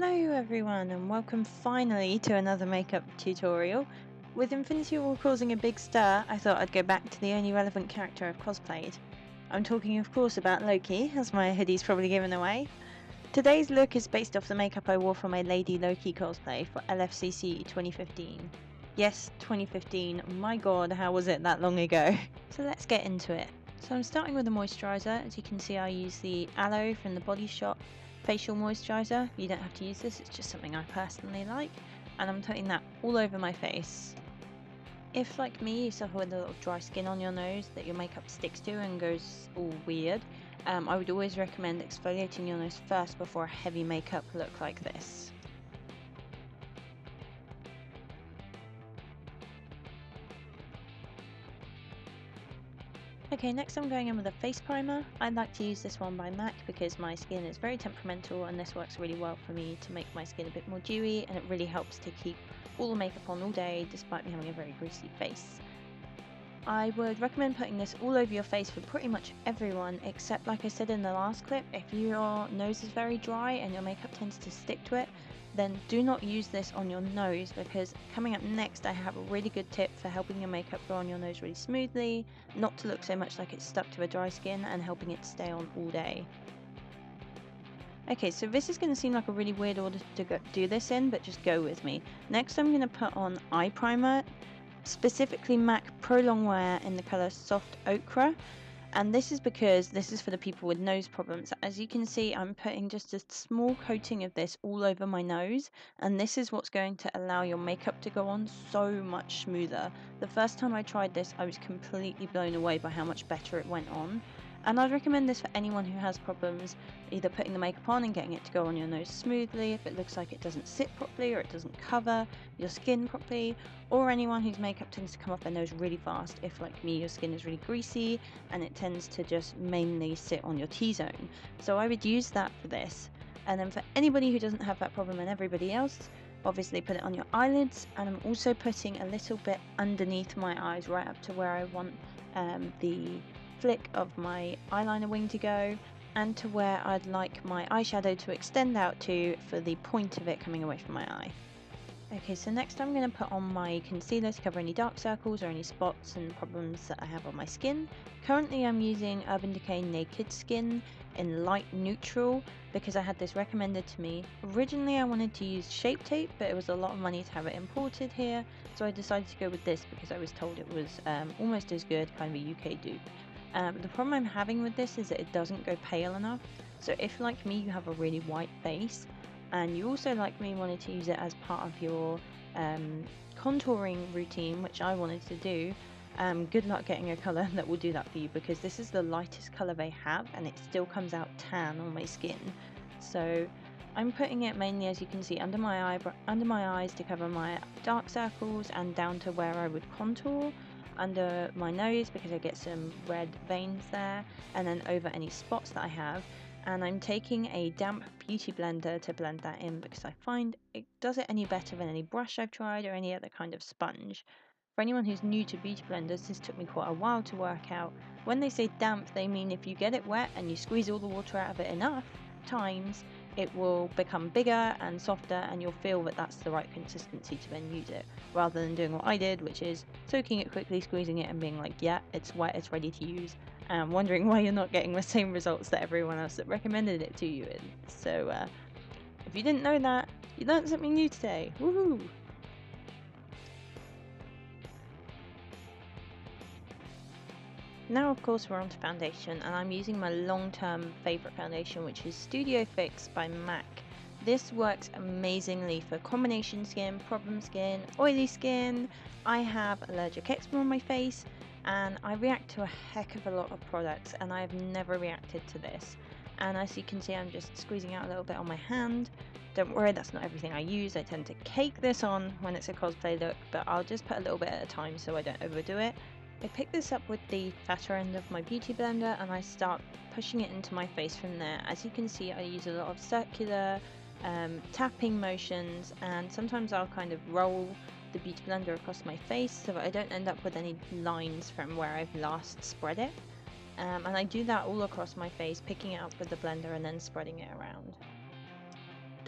Hello everyone and welcome finally to another makeup tutorial. With Infinity War causing a big stir, I thought I'd go back to the only relevant character I've cosplayed. I'm talking of course about Loki, as my hoodie's probably given away. Today's look is based off the makeup I wore for my Lady Loki cosplay for LFCC 2015. Yes, 2015, my god, how was it that long ago? So let's get into it. So I'm starting with a moisturiser. As you can see, I use the Aloe from the Body Shop facial moisturiser. You don't have to use this, it's just something I personally like, and I'm putting that all over my face. If, like me, you suffer with a lot of dry skin on your nose that your makeup sticks to and goes all weird, I would always recommend exfoliating your nose first before a heavy makeup look like this. Okay, next I'm going in with a face primer. I like to use this one by MAC because my skin is very temperamental and this works really well for me to make my skin a bit more dewy, and it really helps to keep all the makeup on all day despite me having a very greasy face. I would recommend putting this all over your face for pretty much everyone, except, like I said in the last clip, if your nose is very dry and your makeup tends to stick to it, then do not use this on your nose, because coming up next I have a really good tip for helping your makeup go on your nose really smoothly, not to look so much like it's stuck to a dry skin, and helping it stay on all day. Okay, so this is going to seem like a really weird order to do this in, but just go with me. Next I'm going to put on eye primer, specifically MAC Prolongwear in the colour Soft Ochre, and this is because this is for the people with nose problems. As you can see, I'm putting just a small coating of this all over my nose, and this is what's going to allow your makeup to go on so much smoother. The first time I tried this, I was completely blown away by how much better it went on. And I'd recommend this for anyone who has problems either putting the makeup on and getting it to go on your nose smoothly if it looks like it doesn't sit properly or it doesn't cover your skin properly, or anyone whose makeup tends to come off their nose really fast if, like me, your skin is really greasy and it tends to just mainly sit on your T-zone. So I would use that for this. And then for anybody who doesn't have that problem and everybody else, obviously put it on your eyelids, and I'm also putting a little bit underneath my eyes right up to where I want the flick of my eyeliner wing to go, and to where I'd like my eyeshadow to extend out to for the point of it coming away from my eye. Okay, so next I'm going to put on my concealer to cover any dark circles or any spots and problems that I have on my skin. Currently I'm using Urban Decay Naked Skin in light neutral because I had this recommended to me. Originally I wanted to use Shape Tape, but it was a lot of money to have it imported here, so I decided to go with this because I was told it was almost as good, kind of a UK dupe. But the problem I'm having with this is that it doesn't go pale enough, so if, like me, you have a really white face and you also, like me, wanted to use it as part of your contouring routine, which I wanted to do, good luck getting a colour that will do that for you, because this is the lightest colour they have and it still comes out tan on my skin. So I'm putting it mainly, as you can see, under my eyes to cover my dark circles, and down to where I would contour, under my nose because I get some red veins there, and then over any spots that I have. And I'm taking a damp beauty blender to blend that in because I find it does it any better than any brush I've tried or any other kind of sponge. For anyone who's new to beauty blenders, this took me quite a while to work out. When they say damp, they mean if you get it wet and you squeeze all the water out of it enough times, it will become bigger and softer, and you'll feel that that's the right consistency to then use it, rather than doing what I did, which is soaking it quickly, squeezing it and being like, yeah, it's wet, it's ready to use, and wondering why you're not getting the same results that everyone else that recommended it to you in. So if you didn't know that, you learned something new today. Woohoo! Now of course we're on to foundation, and I'm using my long-term favourite foundation, which is Studio Fix by MAC. This works amazingly for combination skin, problem skin, oily skin. I have allergic eczema on my face and I react to a heck of a lot of products, and I've never reacted to this. And as you can see, I'm just squeezing out a little bit on my hand. Don't worry, that's not everything I use. I tend to cake this on when it's a cosplay look, but I'll just put a little bit at a time so I don't overdo it. I pick this up with the fatter end of my beauty blender and I start pushing it into my face from there. As you can see, I use a lot of circular tapping motions, and sometimes I'll kind of roll the beauty blender across my face so that I don't end up with any lines from where I've last spread it. And I do that all across my face, picking it up with the blender and then spreading it around.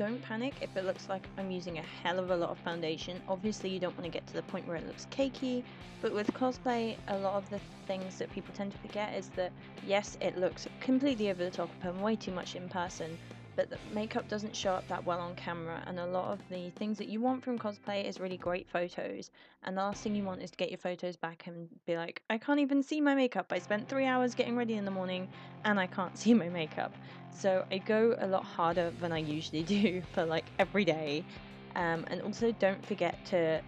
don't panic if it looks like I'm using a hell of a lot of foundation. Obviously you don't want to get to the point where it looks cakey, but with cosplay a lot of the things that people tend to forget is that yes, it looks completely over the top and way too much in person, but the makeup doesn't show up that well on camera, and a lot of the things that you want from cosplay is really great photos, and the last thing you want is to get your photos back and be like, I can't even see my makeup, I spent 3 hours getting ready in the morning and I can't see my makeup. So I go a lot harder than I usually do for like every day, and also don't forget to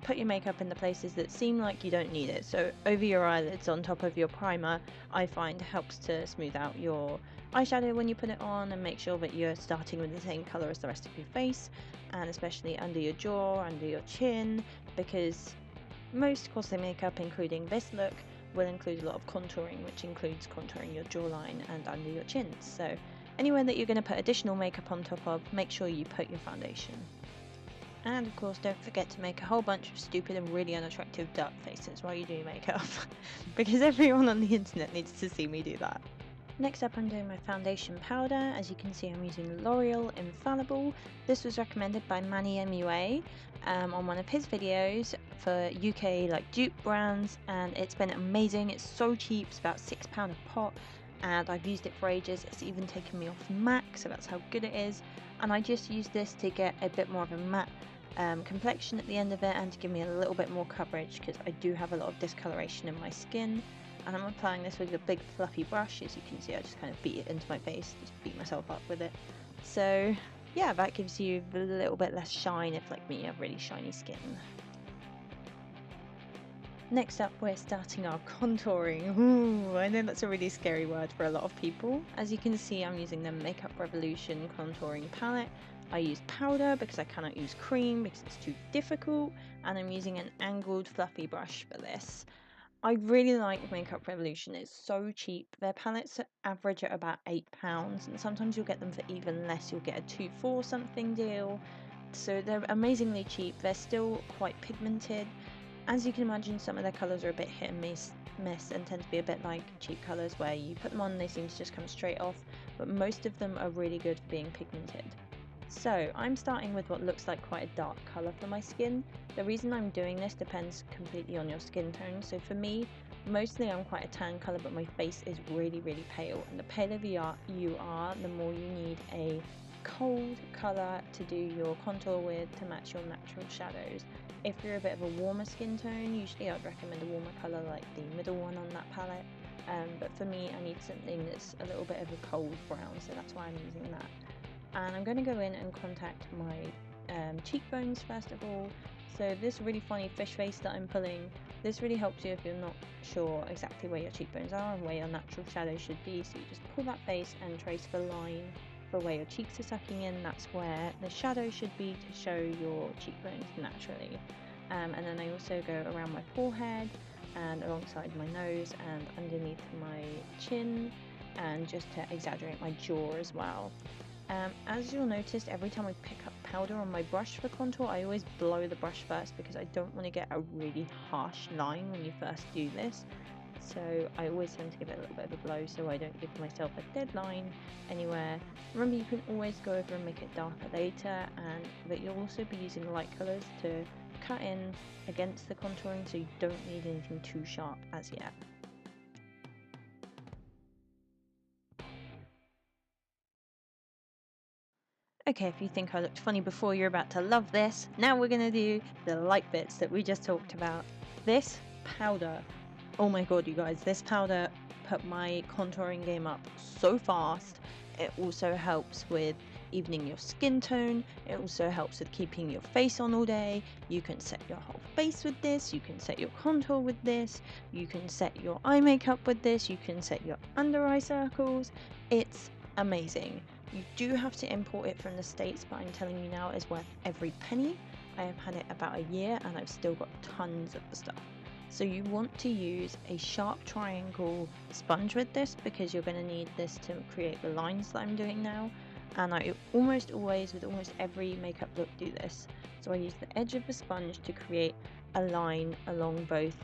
put your makeup in the places that seem like you don't need it. So over your eyelids, on top of your primer, I find helps to smooth out your eyeshadow when you put it on, and make sure that you're starting with the same color as the rest of your face, and especially under your jaw, under your chin, because most cosplay makeup, including this look, will include a lot of contouring, which includes contouring your jawline and under your chin. So anywhere that you're going to put additional makeup on top of, make sure you put your foundation. And of course, don't forget to make a whole bunch of stupid and really unattractive dark faces while you do makeup, because everyone on the internet needs to see me do that. Next up, I'm doing my foundation powder. As you can see, I'm using L'Oreal Infallable. This was recommended by Manny MUA on one of his videos for UK like dupe brands, and it's been amazing. It's so cheap, it's about £6 a pot, and I've used it for ages. It's even taken me off MAC, so that's how good it is. And I just use this to get a bit more of a matte complexion at the end of it, and to give me a little bit more coverage, because I do have a lot of discoloration in my skin. And I'm applying this with a big fluffy brush. As you can see, I just kind of beat it into my face, just beat myself up with it. So yeah, that gives you a little bit less shine if, like me, you have really shiny skin. Next up, we're starting our contouring. Ooh, I know that's a really scary word for a lot of people. As you can see, I'm using the Makeup Revolution contouring palette. I use powder because I cannot use cream because it's too difficult, and I'm using an angled fluffy brush for this. I really like Makeup Revolution. It's so cheap. Their palettes average at about £8, and sometimes you'll get them for even less. You'll get a 2 for something deal. So they're amazingly cheap. They're still quite pigmented. As you can imagine, some of their colours are a bit hit and miss and tend to be a bit like cheap colours where you put them on and they seem to just come straight off, but most of them are really good for being pigmented. So I'm starting with what looks like quite a dark colour for my skin. The reason I'm doing this depends completely on your skin tone. So for me, mostly I'm quite a tan colour, but my face is really, really pale. And the paler you are, the more you need a cold colour to do your contour with to match your natural shadows. If you're a bit of a warmer skin tone, usually I'd recommend a warmer colour like the middle one on that palette. But for me, I need something that's a little bit of a cold brown, so that's why I'm using that. And I'm going to go in and contact my cheekbones first of all. So this really funny fish face that I'm pulling, this really helps you if you're not sure exactly where your cheekbones are and where your natural shadow should be. So you just pull that face and trace the line for where your cheeks are sucking in. That's where the shadow should be to show your cheekbones naturally. And then I also go around my forehead and alongside my nose and underneath my chin, and just to exaggerate my jaw as well. As you'll notice, every time I pick up powder on my brush for contour, I always blow the brush first because I don't want to get a really harsh line when you first do this. So I always tend to give it a little bit of a blow so I don't give myself a dead line anywhere. Remember, you can always go over and make it darker later, but you'll also be using light colours to cut in against the contouring, so you don't need anything too sharp as yet. Okay, if you think I looked funny before, you're about to love this. Now we're going to do the light bits that we just talked about. This powder, oh my god you guys, this powder put my contouring game up so fast. It also helps with evening your skin tone. It also helps with keeping your face on all day. You can set your whole face with this. You can set your contour with this. You can set your eye makeup with this. You can set your under eye circles. It's amazing. You do have to import it from the States, but I'm telling you now, it's worth every penny. I have had it about a year and I've still got tons of the stuff. So you want to use a sharp triangle sponge with this, because you're going to need this to create the lines that I'm doing now. And I almost always, with almost every makeup look, do this. So I use the edge of the sponge to create a line along both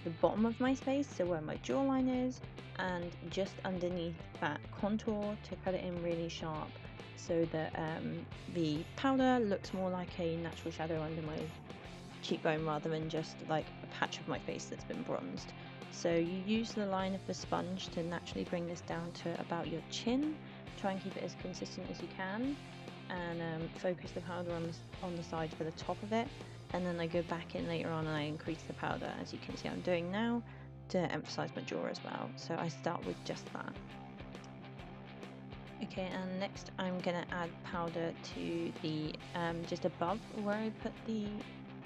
the bottom of my face, so where my jawline is, and just underneath that contour to cut it in really sharp. so that the powder looks more like a natural shadow under my cheekbone rather than just like a patch of my face that's been bronzed. So you use the line of the sponge to naturally bring this down to about your chin. Try and keep it as consistent as you can, and focus the powder on the side for the top of it, and then I go back in later on and I increase the powder, as you can see I'm doing now, to emphasize my jaw as well. So I start with just that. Okay, and next I'm gonna add powder to the just above where I put the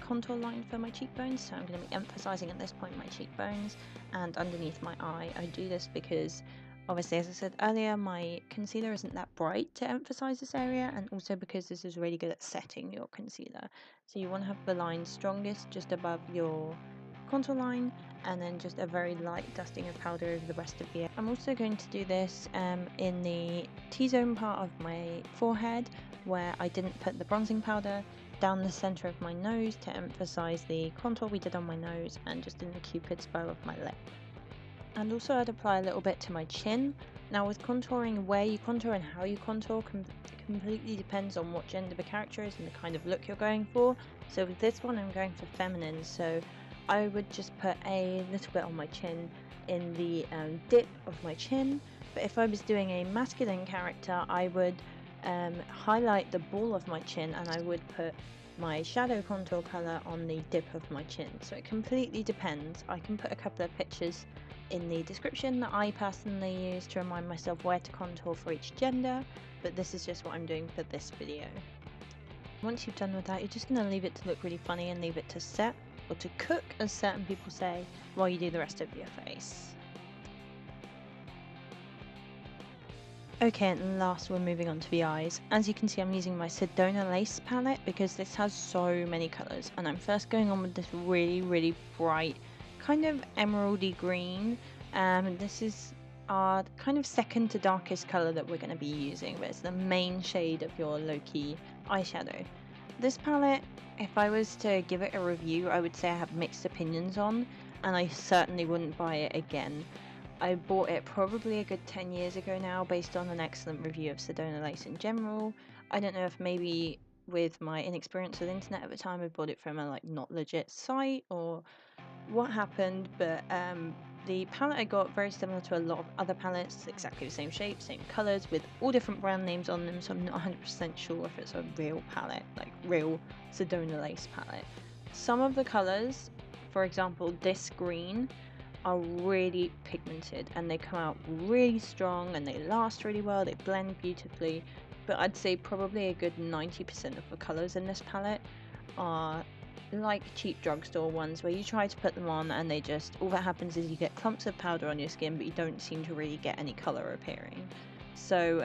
contour line for my cheekbones. So I'm going to be emphasizing at this point my cheekbones and underneath my eye. I do this because obviously, as I said earlier, my concealer isn't that bright to emphasize this area, and also because this is really good at setting your concealer. So you want to have the line strongest just above your contour line, and then just a very light dusting of powder over the rest of the area. I'm also going to do this in the T-zone part of my forehead, where I didn't put the bronzing powder, down the center of my nose to emphasize the contour we did on my nose, and just in the cupid's bow of my lip. And also I'd apply a little bit to my chin. Now with contouring, where you contour and how you contour completely depends on what gender the character is and the kind of look you're going for. So with this one I'm going for feminine, so I would just put a little bit on my chin in the dip of my chin. But if I was doing a masculine character, I would highlight the ball of my chin, and I would put my shadow contour color on the dip of my chin. So it completely depends. I can put a couple of pictures in the description that I personally use to remind myself where to contour for each gender, but this is just what I'm doing for this video. Once you've done with that, you're just going to leave it to look really funny and leave it to set, or to cook as certain people say, while you do the rest of your face. Okay, and last we're moving on to the eyes. As you can see, I'm using my Sedona Lace Palette because this has so many colours, and I'm first going on with this really bright kind of emeraldy green. This is our kind of second to darkest colour that we're going to be using, but it's the main shade of your Loki eyeshadow. This palette, if I was to give it a review, I would say I have mixed opinions on, and I certainly wouldn't buy it again. I bought it probably a good 10 years ago now based on an excellent review of Sedona Lace in general. I don't know if maybe with my inexperience with the internet at the time I bought it from a like not legit site or what happened, but the palette I got very similar to a lot of other palettes, exactly the same shape, same colours, with all different brand names on them, so I'm not 100% sure if it's a real palette, like real Sedona Lace palette. Some of the colours, for example this green, are really pigmented and they come out really strong and they last really well, they blend beautifully, but I'd say probably a good 90% of the colours in this palette are like cheap drugstore ones where you try to put them on and they just, all that happens is you get clumps of powder on your skin but you don't seem to really get any colour appearing. So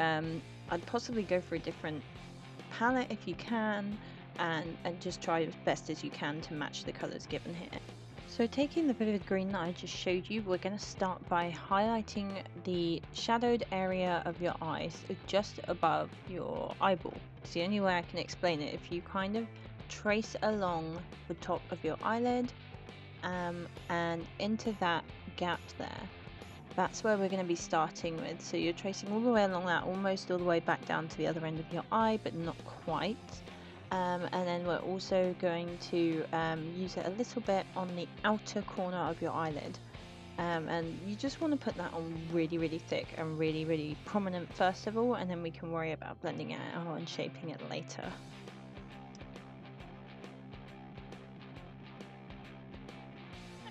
I'd possibly go for a different palette if you can, and just try as best as you can to match the colours given here. So taking the vivid green that I just showed you, we're going to start by highlighting the shadowed area of your eye, so just above your eyeball. It's the only way I can explain it. If you kind of trace along the top of your eyelid and into that gap there, that's where we're going to be starting with. So you're tracing all the way along that, almost all the way back down to the other end of your eye, but not quite. And then we're also going to use it a little bit on the outer corner of your eyelid. And you just want to put that on really thick and really prominent first of all, and then we can worry about blending it out and shaping it later.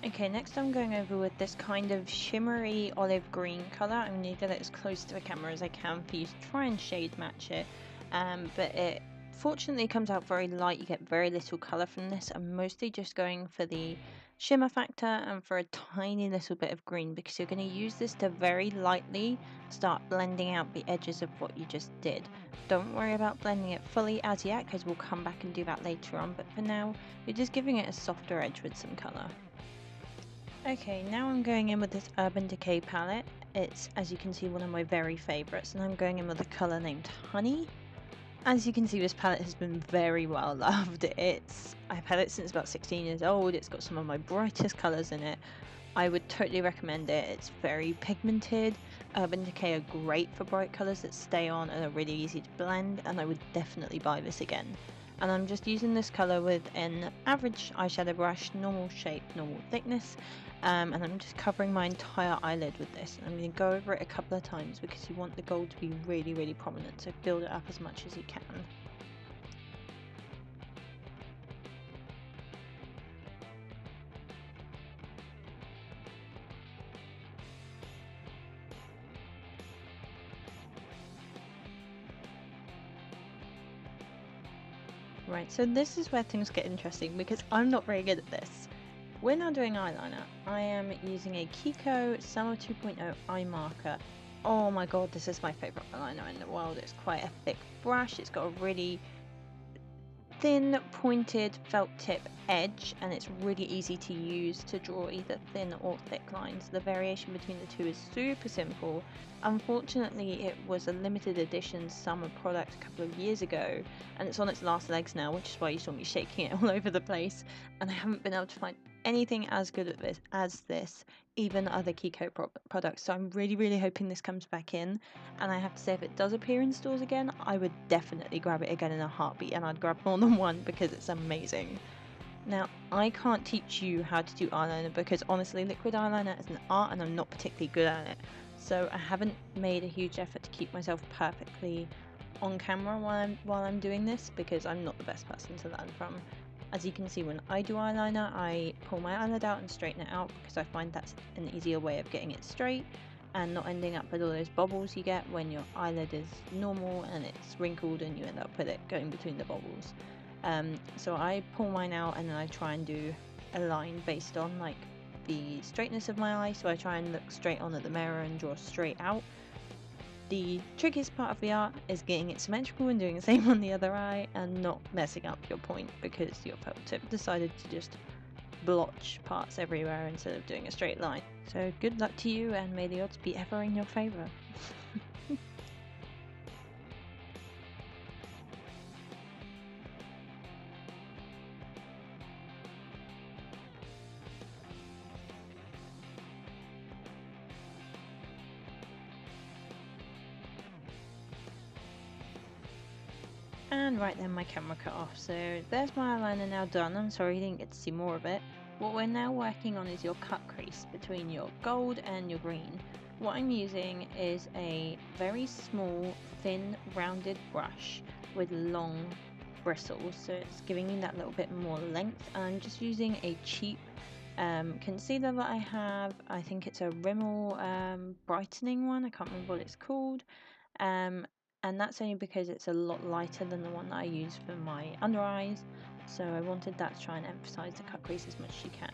Okay, next I'm going over with this kind of shimmery olive green colour. I'm going to get it as close to the camera as I can for you to try and shade match it, but it fortunately comes out very light. You get very little colour from this. I'm mostly just going for the shimmer factor and for a tiny little bit of green because you're going to use this to very lightly start blending out the edges of what you just did. Don't worry about blending it fully as yet because we'll come back and do that later on, but for now you're just giving it a softer edge with some colour. Okay, now I'm going in with this Urban Decay palette. It's, as you can see, one of my very favourites, and I'm going in with a colour named Honey. As you can see, this palette has been very well loved. I've had it since about 16 years old. It's got some of my brightest colours in it. I would totally recommend it. It's very pigmented, Urban Decay are great for bright colours that stay on and are really easy to blend, and I would definitely buy this again. And I'm just using this colour with an average eyeshadow brush, normal shape, normal thickness, and I'm just covering my entire eyelid with this. I'm going to go over it a couple of times because you want the gold to be really, really prominent, so build it up as much as you can. Right, so this is where things get interesting because I'm not very good at this. We're now doing eyeliner. I am using a Kiko Summer 2.0 eye marker. Oh my god, this is my favourite eyeliner in the world. It's quite a thick brush. It's got a really thin pointed felt tip edge, and it's really easy to use to draw either thin or thick lines. The variation between the two is super simple. Unfortunately, it was a limited edition summer product a couple of years ago, and it's on its last legs now, which is why you saw me shaking it all over the place, and I haven't been able to find anything as good at this as this, even other Kiko products. So I'm really hoping this comes back in, and I have to say, if it does appear in stores again, I would definitely grab it again in a heartbeat, and I'd grab more than one because it's amazing. Now, I can't teach you how to do eyeliner because honestly, liquid eyeliner is an art and I'm not particularly good at it. So I haven't made a huge effort to keep myself perfectly on camera while I'm doing this because I'm not the best person to learn from. As you can see, when I do eyeliner, I pull my eyelid out and straighten it out because I find that's an easier way of getting it straight and not ending up with all those bubbles you get when your eyelid is normal and it's wrinkled and you end up with it going between the bubbles. So I pull mine out and then I try and do a line based on like the straightness of my eye, so I try and look straight on at the mirror and draw straight out. The trickiest part of the art is getting it symmetrical and doing the same on the other eye and not messing up your point because your felt tip decided to just blotch parts everywhere instead of doing a straight line. So good luck to you, and may the odds be ever in your favour. And right then, my camera cut off, so there's my eyeliner now done. I'm sorry you didn't get to see more of it. What we're now working on is your cut crease between your gold and your green. What I'm using is a very small, thin, rounded brush with long bristles, so it's giving me that little bit more length. And I'm just using a cheap concealer that I have. I think it's a Rimmel brightening one. I can't remember what it's called. And that's only because it's a lot lighter than the one that I use for my under eyes, so I wanted that to try and emphasize the cut crease as much as you can.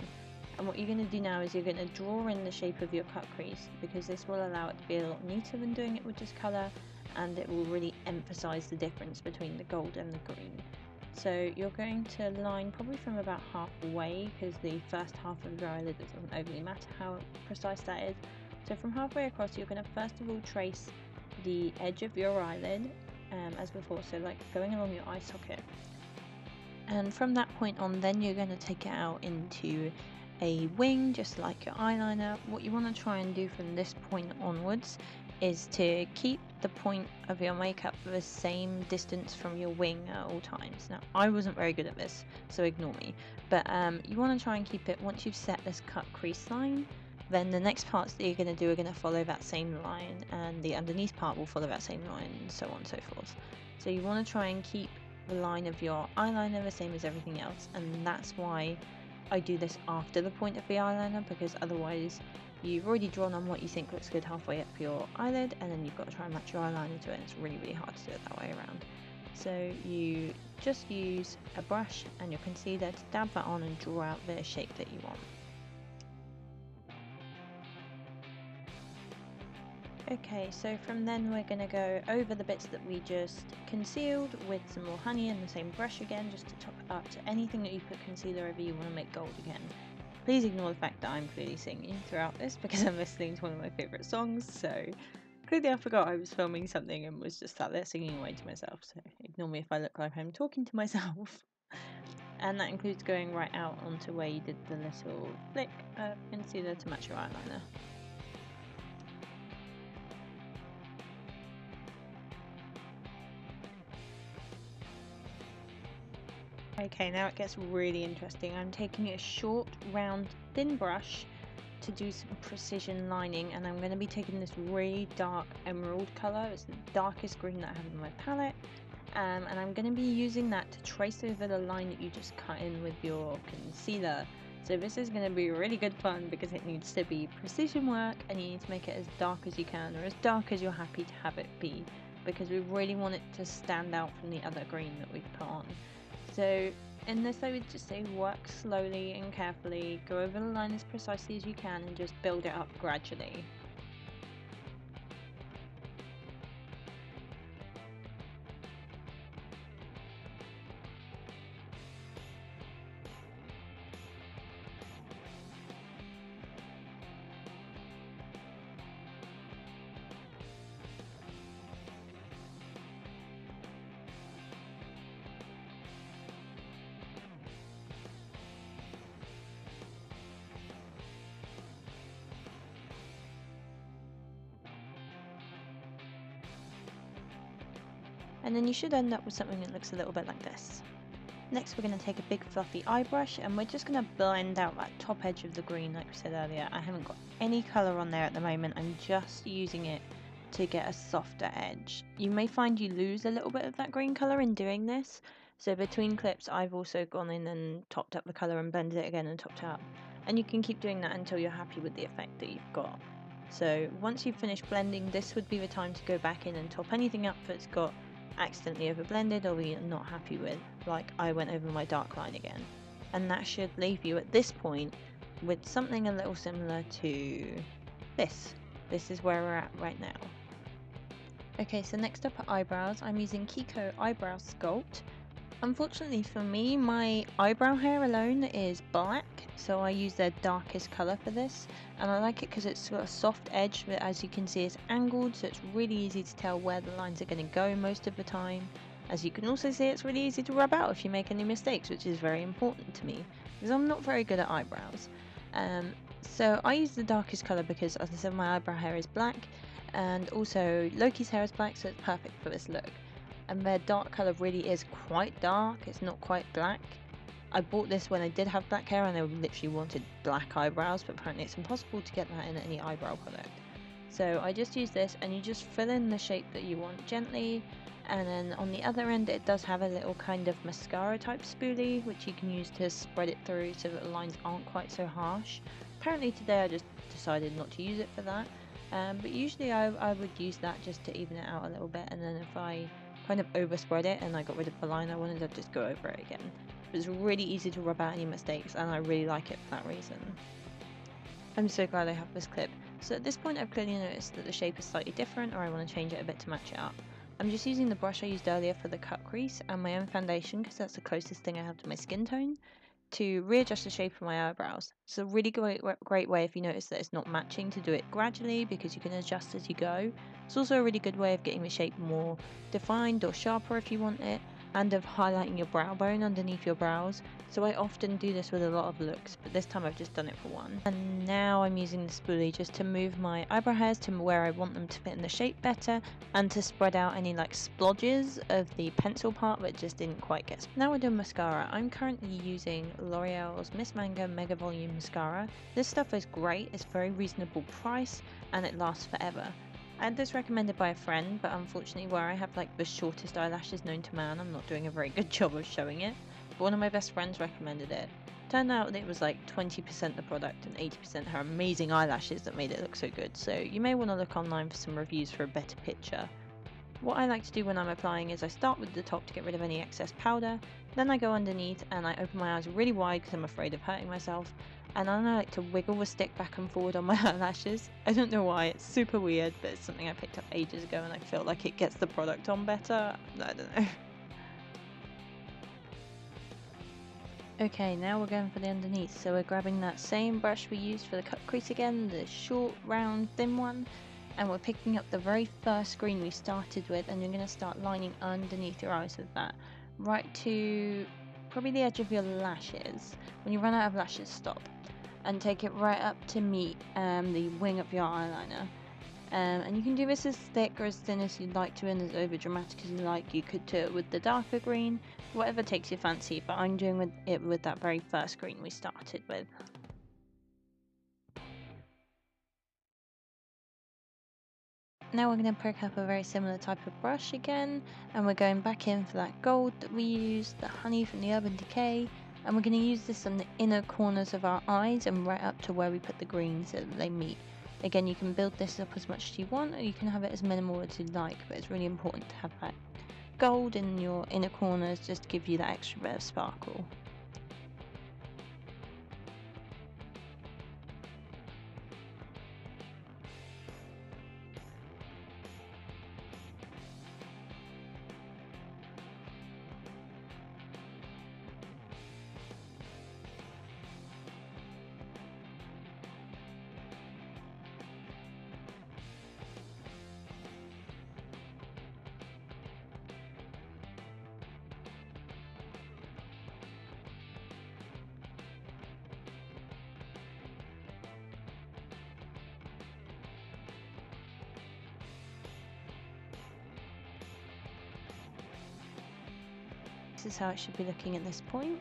And what you're going to do now is you're going to draw in the shape of your cut crease, because this will allow it to be a lot neater than doing it with this colour, and it will really emphasize the difference between the gold and the green. So you're going to line probably from about halfway, because the first half of your eyelid, it doesn't overly matter how precise that is. So from halfway across, you're going to first of all trace the edge of your eyelid as before, so like going along your eye socket, and from that point on then you're going to take it out into a wing just like your eyeliner. What you want to try and do from this point onwards is to keep the point of your makeup the same distance from your wing at all times. Now, I wasn't very good at this, so ignore me, but you want to try and keep it, once you've set this cut crease line, then the next parts that you're going to do are going to follow that same line, and the underneath part will follow that same line, and so on and so forth. So you want to try and keep the line of your eyeliner the same as everything else, and that's why I do this after the point of the eyeliner, because otherwise you've already drawn on what you think looks good halfway up your eyelid, and then you've got to try and match your eyeliner to it, and it's really hard to do it that way around. So you just use a brush and your concealer to dab that on and draw out the shape that you want. Okay, so from then we're going to go over the bits that we just concealed with some more honey and the same brush again, just to top it up to anything that you put concealer over you want to make gold again. Please ignore the fact that I'm clearly singing throughout this because I'm listening to one of my favourite songs, so clearly I forgot I was filming something and was just sat there singing away to myself, so ignore me if I look like I'm talking to myself. And that includes going right out onto where you did the little flick of concealer to match your eyeliner. Okay, now it gets really interesting. I'm taking a short, round, thin brush to do some precision lining, and I'm going to be taking this really dark emerald colour. It's the darkest green that I have in my palette, and I'm going to be using that to trace over the line that you just cut in with your concealer. So this is going to be really good fun because it needs to be precision work, and you need to make it as dark as you can, or as dark as you're happy to have it be, because we really want it to stand out from the other green that we've put on. So in this I would just say work slowly and carefully, go over the line as precisely as you can and just build it up gradually. And then you should end up with something that looks a little bit like this. Next we're going to take a big fluffy eye brush and we're just going to blend out that top edge of the green like we said earlier. I haven't got any colour on there at the moment, I'm just using it to get a softer edge. You may find you lose a little bit of that green colour in doing this, so between clips I've also gone in and topped up the colour and blended it again and topped up. And you can keep doing that until you're happy with the effect that you've got. So once you've finished blending, this would be the time to go back in and top anything up that's got accidentally over blended or you're not happy with, like I went over my dark line again. And that should leave you at this point with something a little similar to this. This is where we're at right now. Okay, so next up are eyebrows. I'm using Kiko Eyebrow Sculpt. Unfortunately for me, my eyebrow hair alone is black, so I use their darkest colour for this, and I like it because it's got a soft edge, but as you can see it's angled, so it's really easy to tell where the lines are going to go most of the time. As you can also see, it's really easy to rub out if you make any mistakes, which is very important to me, because I'm not very good at eyebrows. So I use the darkest colour because, as I said, my eyebrow hair is black, and also Loki's hair is black, so it's perfect for this look. And their dark colour really is quite dark, it's not quite black. I bought this when I did have black hair and I literally wanted black eyebrows, but apparently it's impossible to get that in any eyebrow product. So I just use this and you just fill in the shape that you want gently, and then on the other end it does have a little kind of mascara type spoolie which you can use to spread it through so that the lines aren't quite so harsh. Apparently today I just decided not to use it for that, but usually I would use that just to even it out a little bit, and then if I kind of overspread it and I got rid of the line I wanted, I'd just go over it again. It's really easy to rub out any mistakes and I really like it for that reason. I'm so glad I have this clip. So at this point I've clearly noticed that the shape is slightly different, or I want to change it a bit to match it up. I'm just using the brush I used earlier for the cut crease and my own foundation, because that's the closest thing I have to my skin tone, to readjust the shape of my eyebrows. It's a really great way, if you notice that it's not matching, to do it gradually because you can adjust as you go. It's also a really good way of getting the shape more defined or sharper if you want it, and of highlighting your brow bone underneath your brows. So I often do this with a lot of looks, but this time I've just done it for one. And now I'm using the spoolie just to move my eyebrow hairs to where I want them to fit in the shape better, and to spread out any like splodges of the pencil part that just didn't quite get. Now we're doing mascara. I'm currently using L'Oreal's Miss Manga Mega Volume Mascara. This stuff is great, it's very reasonable price, and it lasts forever. I had this recommended by a friend, but unfortunately where I have like the shortest eyelashes known to man, I'm not doing a very good job of showing it. But one of my best friends recommended it. Turned out that it was like 20% the product and 80% her amazing eyelashes that made it look so good, so you may want to look online for some reviews for a better picture. What I like to do when I'm applying is I start with the top to get rid of any excess powder, then I go underneath and I open my eyes really wide because I'm afraid of hurting myself, and then I like to wiggle the stick back and forward on my eyelashes. I don't know why, it's super weird, but it's something I picked up ages ago and I feel like it gets the product on better. I don't know. Okay, now we're going for the underneath, so we're grabbing that same brush we used for the cut crease again, the short, round, thin one, and we're picking up the very first green we started with, and you're going to start lining underneath your eyes with that, right to probably the edge of your lashes. When you run out of lashes, stop, and take it right up to meet the wing of your eyeliner. And you can do this as thick or as thin as you'd like to, and as over dramatic as you like. You could do it with the darker green, whatever takes your fancy, but I'm doing it with that very first green we started with. Now we're going to pick up a very similar type of brush again, and we're going back in for that gold that we used, the honey from the Urban Decay, and we're going to use this on the inner corners of our eyes and right up to where we put the green so that they meet. Again, you can build this up as much as you want, or you can have it as minimal as you like, but it's really important to have that gold in your inner corners just to give you that extra bit of sparkle. This is how it should be looking at this point.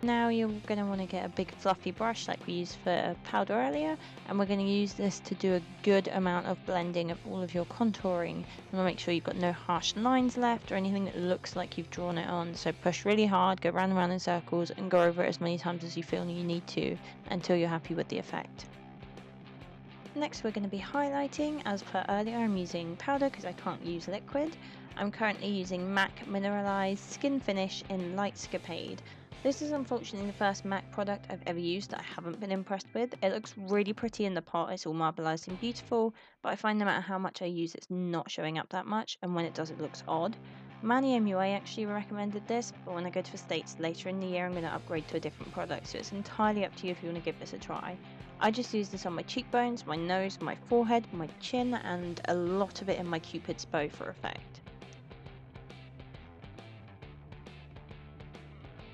Now you're going to want to get a big fluffy brush like we used for powder earlier, and we're going to use this to do a good amount of blending of all of your contouring. You want to make sure you've got no harsh lines left or anything that looks like you've drawn it on, so push really hard, go round and round in circles, and go over it as many times as you feel you need to until you're happy with the effect. Next we're going to be highlighting. As per earlier, I'm using powder because I can't use liquid. I'm currently using MAC Mineralized Skin Finish in Lightscapade. This is unfortunately the first MAC product I've ever used that I haven't been impressed with. It looks really pretty in the pot, it's all marbleized and beautiful, but I find no matter how much I use it's not showing up that much, and when it does it looks odd. Manny MUA actually recommended this, but when I go to the States later in the year I'm going to upgrade to a different product, so it's entirely up to you if you want to give this a try. I just use this on my cheekbones, my nose, my forehead, my chin, and a lot of it in my Cupid's bow for effect.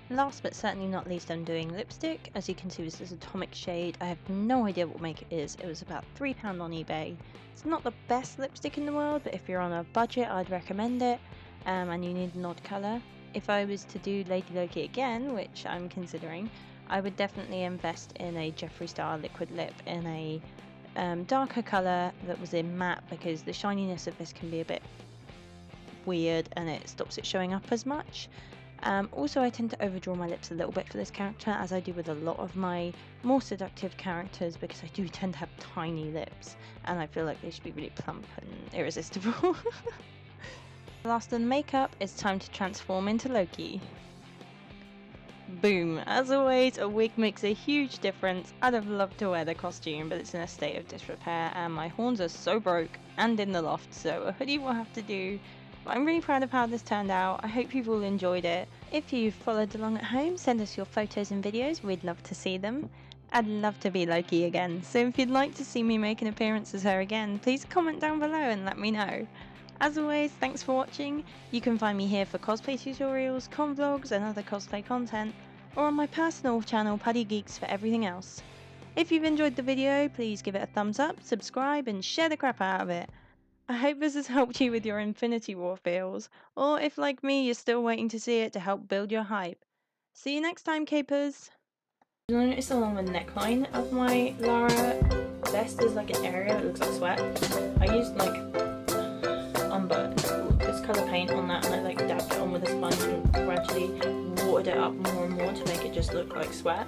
Last but certainly not least, I'm doing lipstick. As you can see, this is Atomic shade. I have no idea what make it is. It was about £3 on eBay. It's not the best lipstick in the world, but if you're on a budget, I'd recommend it. And you need an odd colour. If I was to do Lady Loki again, which I'm considering, I would definitely invest in a Jeffree Star liquid lip in a darker colour that was in matte, because the shininess of this can be a bit weird and it stops it showing up as much. Also, I tend to overdraw my lips a little bit for this character, as I do with a lot of my more seductive characters, because I do tend to have tiny lips and I feel like they should be really plump and irresistible. Last on makeup, it's time to transform into Loki. Boom! As always, a wig makes a huge difference. I'd have loved to wear the costume, but it's in a state of disrepair and my horns are so broke and in the loft, so a hoodie will have to do. But I'm really proud of how this turned out. I hope you've all enjoyed it. If you've followed along at home, send us your photos and videos, we'd love to see them. I'd love to be Loki again, so if you'd like to see me make an appearance as her again, please comment down below and let me know. As always, thanks for watching. You can find me here for cosplay tutorials, convlogs and other cosplay content, or on my personal channel PuddyGeeks for everything else. If you've enjoyed the video, please give it a thumbs up, subscribe and share the crap out of it. I hope this has helped you with your Infinity War feels, or if like me you're still waiting to see it to help build your hype. See you next time, capers! You'll notice along the neckline of my Lara vest there's like an area that looks like sweat. I used like umber, this colour paint on that, and I like dabbed it on with a sponge and gradually watered it up more and more to make it just look like sweat.